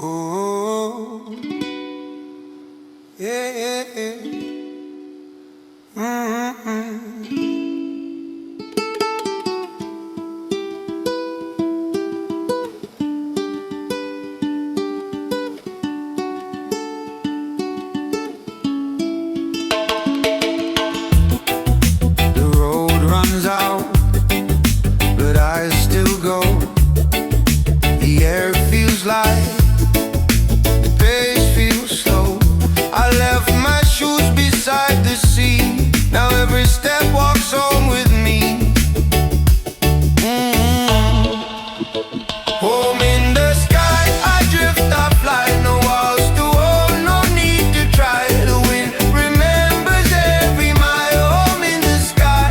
Oh, yeah, yeah, yeah. The road runs out, but I still go. The air feels light, the pace feels slow. I left my shoes beside the sea. Now every step walks home with me. Home in the sky, I drift, I fly. No walls to hold, no need to try. The wind remembers every mile. Home in the sky,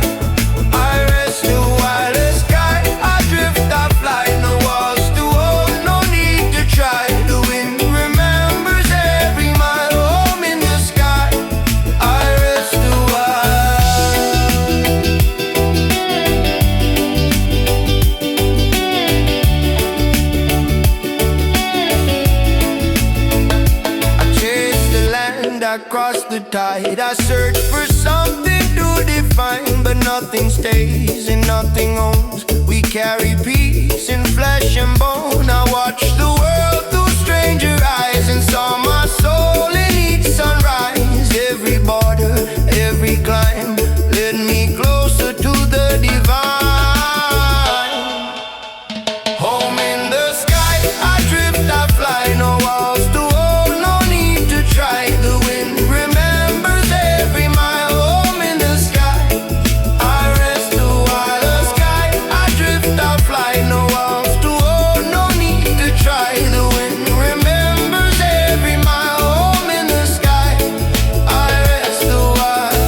I rest a while. The sky, I drift, I fly. No walls to hold, no need to try. The wind remembers every mile. Home in the sky, I rest a while. I chase the land, I cross the tide. I search for something to define, but nothing stays and nothing owns. We carry peace in flesh and bone. I watch the world through stranger eyes and saw my soul in each sunrise. Every border, every climb led me closer to the divine. Home in the sky, I drift, I fly. No walls to hold, no need to try. The wind remembers every mile. Home in the sky, I rest a while. The sky, I drift, I fly. No walls to hold, no need to try. The wind remembers every mile. Home in the sky, I rest a while.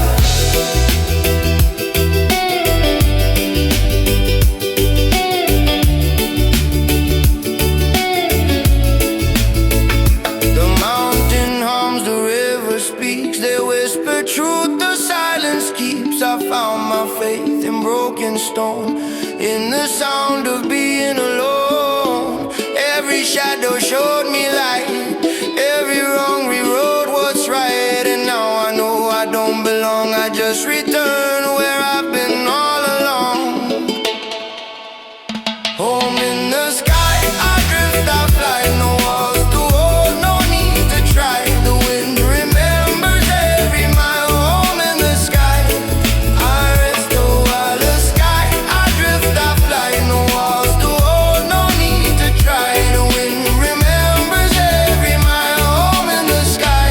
The mountain hums, the river speaks. They whisper truth, the silence keeps. I found my faith in broken stone, in the sound of being alone. Every shadow showed me light, every wrong rewrote what's right. And now I know I don't belong. I just return where I've been all along. Home in the sky, I drift, I fly. No walls to hold, no need to try. The wind remembers every mile. Home in the sky, I rest a while. The sky, I drift, I fly. No walls to hold, no need to try. The wind remembers every mile. Home in the sky,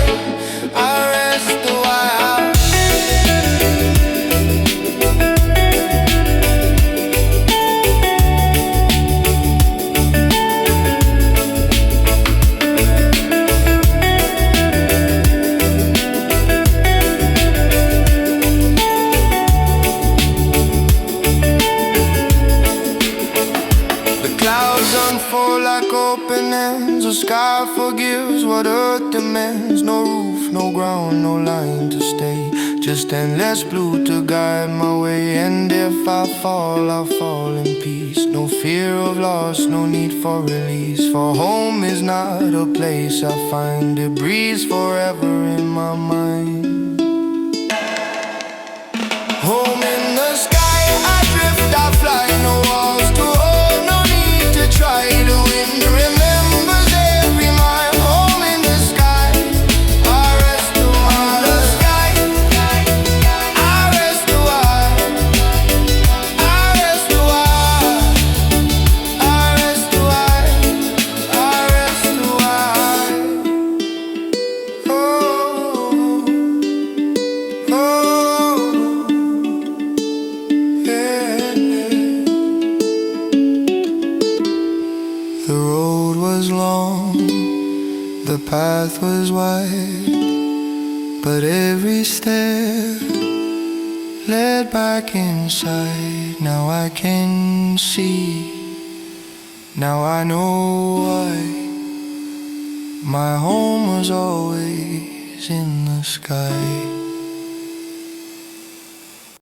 I rest a while. The clouds unfold like open ends. The sky forgives what earth demands. No roof, no ground, no line to stay. Just endless blue to guide my way. And if I fall, I'll fall in peace. No fear of loss, no need for release. For home is not a place I find. It breathes forever in my mind. Home in the sky, I drift, I fly. No walls to hold, no need to try. The wind remembers every mile. Home in the sky, I rest a while. The sky, I rest a while. I rest a while. I rest a while. I rest a while. Oh, oh. The road was long, the path was wide, but every step led back inside. Now I can see, now I know why my home was always in the sky.